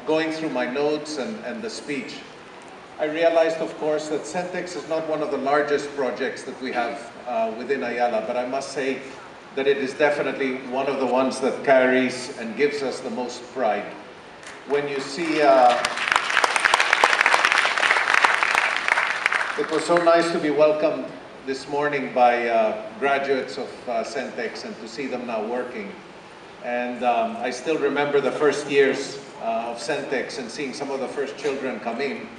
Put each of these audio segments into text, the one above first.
Going through my notes and the speech, I realized, of course, that Centex is not one of the largest projects that we have within Ayala, but I must say that it is definitely one of the ones that carries and gives us the most pride. When you see, it was so nice to be welcomed this morning by graduates of Centex and to see them now working. And I still remember the first years of Centex and seeing some of the first children come in,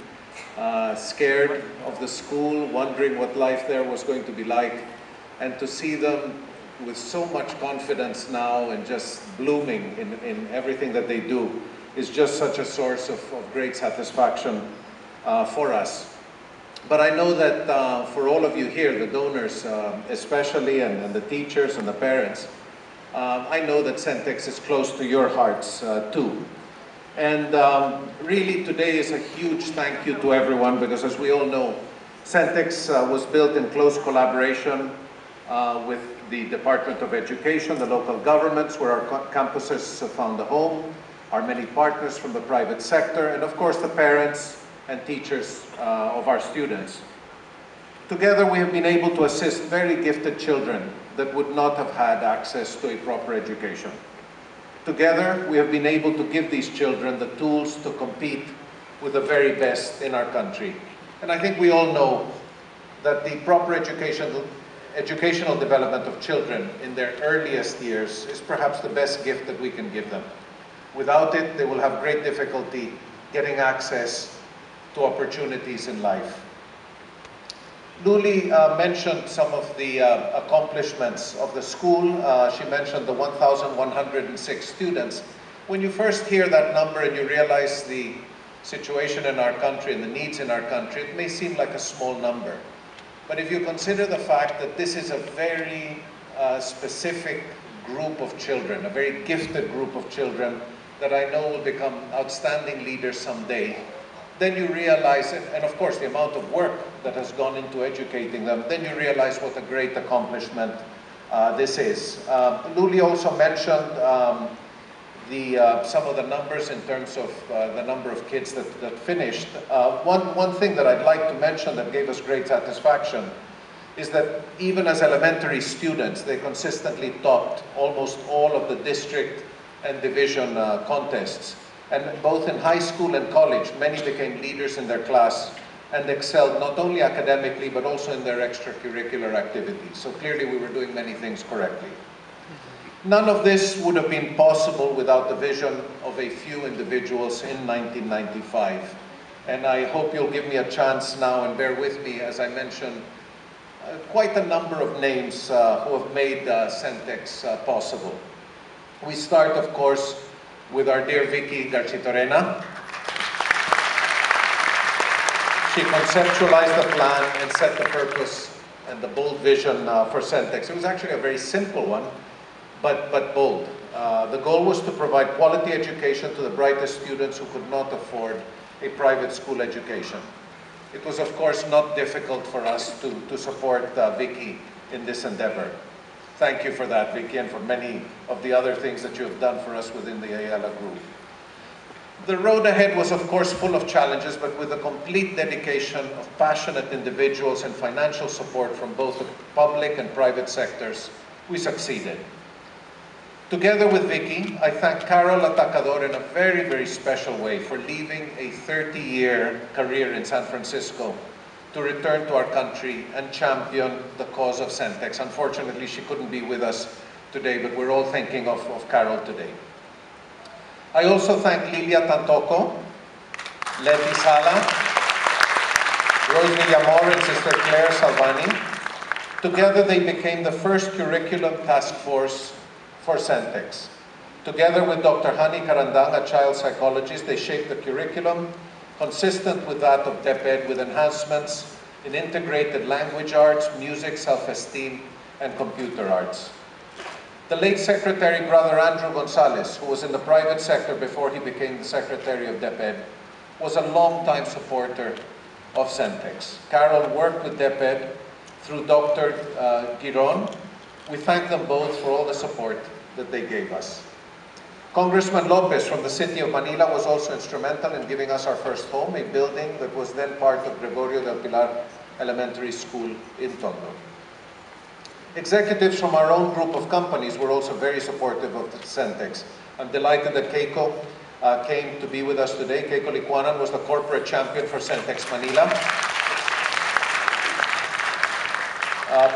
scared of the school, wondering what life there was going to be like, and to see them with so much confidence now and just blooming in everything that they do is just such a source of great satisfaction for us. But I know that for all of you here, the donors especially, and the teachers and the parents, I know that Centex is close to your hearts too. And really today is a huge thank you to everyone, because as we all know, Centex was built in close collaboration with the Department of Education, the local governments where our campuses found a home, our many partners from the private sector, and of course the parents and teachers of our students. Together we have been able to assist very gifted children that would not have had access to a proper education. Together we have been able to give these children the tools to compete with the very best in our country. And I think we all know that the proper educational development of children in their earliest years is perhaps the best gift that we can give them. Without it, they will have great difficulty getting access to opportunities in life. Luli mentioned some of the accomplishments of the school. She mentioned the 1,106 students. When you first hear that number and you realize the situation in our country and the needs in our country, it may seem like a small number. But if you consider the fact that this is a very specific group of children, a very gifted group of children that I know will become outstanding leaders someday, then you realize, and of course the amount of work that has gone into educating them, then you realize what a great accomplishment this is. Luli also mentioned some of the numbers in terms of the number of kids that finished. One thing that I'd like to mention that gave us great satisfaction is that even as elementary students, they consistently topped almost all of the district and division contests. And both in high school and college, many became leaders in their class and excelled not only academically, but also in their extracurricular activities. So clearly we were doing many things correctly. None of this would have been possible without the vision of a few individuals in 1995. And I hope you'll give me a chance now and bear with me as I mention quite a number of names who have made Centex possible. We start, of course, with our dear Vicky Garchitorena. She conceptualized the plan and set the purpose and the bold vision for Centex. It was actually a very simple one, but bold. The goal was to provide quality education to the brightest students who could not afford a private school education. It was, of course, not difficult for us to support Vicky in this endeavor. Thank you for that, Vicky, and for many of the other things that you have done for us within the Ayala Group. The road ahead was, of course, full of challenges, but with the complete dedication of passionate individuals and financial support from both the public and private sectors, we succeeded. Together with Vicky, I thank Carol Atacador in a very, very special way for leaving a 30-year career in San Francisco to return to our country and champion the cause of Centex. Unfortunately, she couldn't be with us today, but we're all thinking of Carol today. I also thank Lilia Tantoco, Letty Sala, Rose Villamor, and Sister Claire Salvani. Together, they became the first curriculum task force for Centex. Together with Dr. Hani Karandang, a child psychologist, they shaped the curriculum consistent with that of DepEd, with enhancements in integrated language arts, music, self-esteem, and computer arts. The late Secretary, Brother Andrew Gonzalez, who was in the private sector before he became the Secretary of DepEd, was a long-time supporter of Centex. Carol worked with DepEd through Dr. Giron. We thank them both for all the support that they gave us. Congressman Lopez from the city of Manila was also instrumental in giving us our first home, a building that was then part of Gregorio del Pilar Elementary School in Tondo. Executives from our own group of companies were also very supportive of the Centex. I'm delighted that Keiko came to be with us today. Keiko Licuanan was the corporate champion for Centex Manila,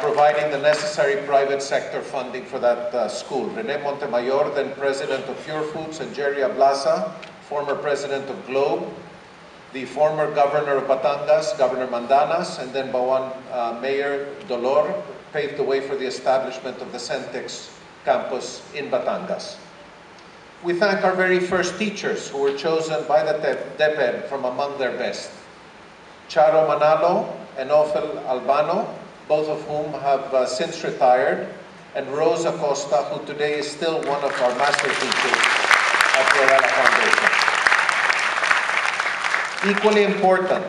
providing the necessary private sector funding for that school. Rene Montemayor, then president of Pure Foods, and Jerry Ablasa, former president of Globe, the former governor of Batangas, Governor Mandanas, and then Bawan Mayor Dolor, paved the way for the establishment of the Centex campus in Batangas. We thank our very first teachers who were chosen by the DepEd from among their best. Charo Manalo and Ophel Albano, both of whom have since retired, and Rose Acosta, who today is still one of our master teachers at the Ayala Foundation. Equally important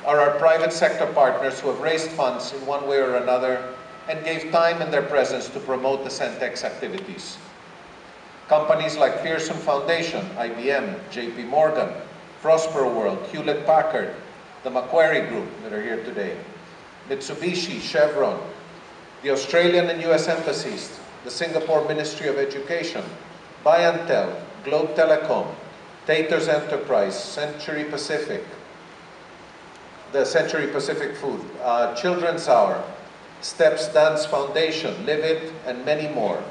are our private sector partners who have raised funds in one way or another and gave time and their presence to promote the Centex activities. Companies like Pearson Foundation, IBM, JP Morgan, Prospero World, Hewlett-Packard, the Macquarie Group that are here today, Mitsubishi, Chevron, the Australian and US embassies, the Singapore Ministry of Education, Bayantel, Globe Telecom, Taters Enterprise, Century Pacific, the Century Pacific Food, Children's Hour, Steps Dance Foundation, Live It, and many more.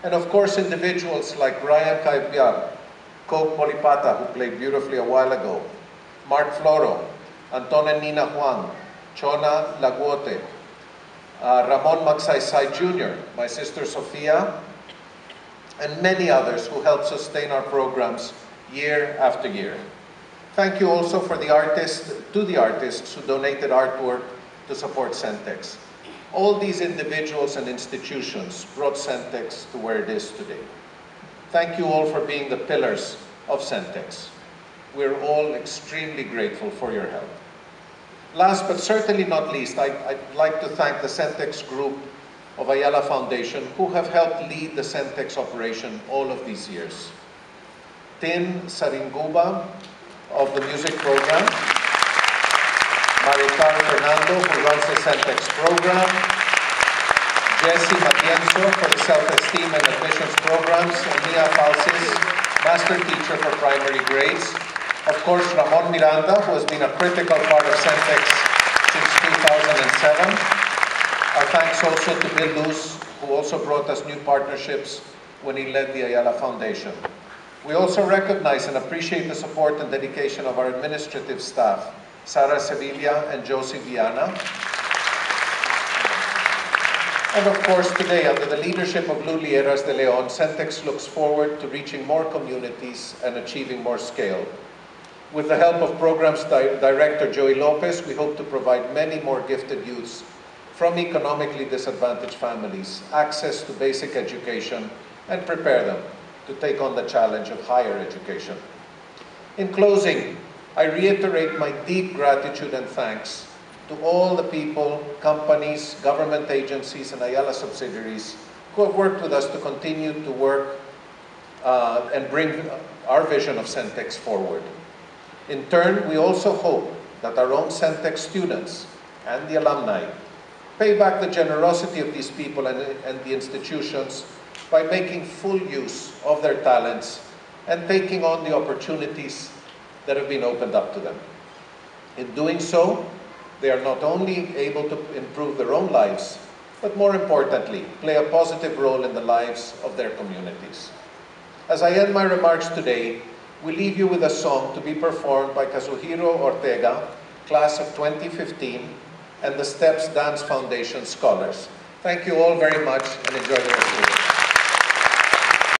And of course, individuals like Ryan Caipiar, Coke Polipata, who played beautifully a while ago, Mark Floro, Anton and Nina Huang, Chona Laguote, Ramon Magsaysay Jr., my sister Sofia, and many others who help sustain our programs year after year. Thank you also to the artists who donated artwork to support Centex. All these individuals and institutions brought Centex to where it is today. Thank you all for being the pillars of Centex. We're all extremely grateful for your help. Last but certainly not least, I'd like to thank the Centex group of Ayala Foundation who have helped lead the Centex operation all of these years. Tin Saringuba of the music program, Maricar Fernando, who runs the Centex program, Jesse Matienzo for the self-esteem and admissions programs, and Mia Falsis, master teacher for primary grades. Of course, Ramon Miranda, who has been a critical part of Centex since 2007. Our thanks also to Bill Luz, who also brought us new partnerships when he led the Ayala Foundation. We also recognize and appreciate the support and dedication of our administrative staff, Sara Sevilla and Josie Viana. And of course, today, under the leadership of Lou Lieras de Leon, Centex looks forward to reaching more communities and achieving more scale. With the help of Programs Director Joey Lopez, we hope to provide many more gifted youths from economically disadvantaged families access to basic education and prepare them to take on the challenge of higher education. In closing, I reiterate my deep gratitude and thanks to all the people, companies, government agencies, and Ayala subsidiaries who have worked with us to continue to work and bring our vision of Centex forward. In turn, we also hope that our own Centex students and the alumni pay back the generosity of these people and the institutions by making full use of their talents and taking on the opportunities that have been opened up to them. In doing so, they are not only able to improve their own lives, but more importantly, play a positive role in the lives of their communities. As I end my remarks today, we leave you with a song to be performed by Kazuhiro Ortega, class of 2015, and the Steps Dance Foundation scholars. Thank you all very much and enjoy the rest of the day.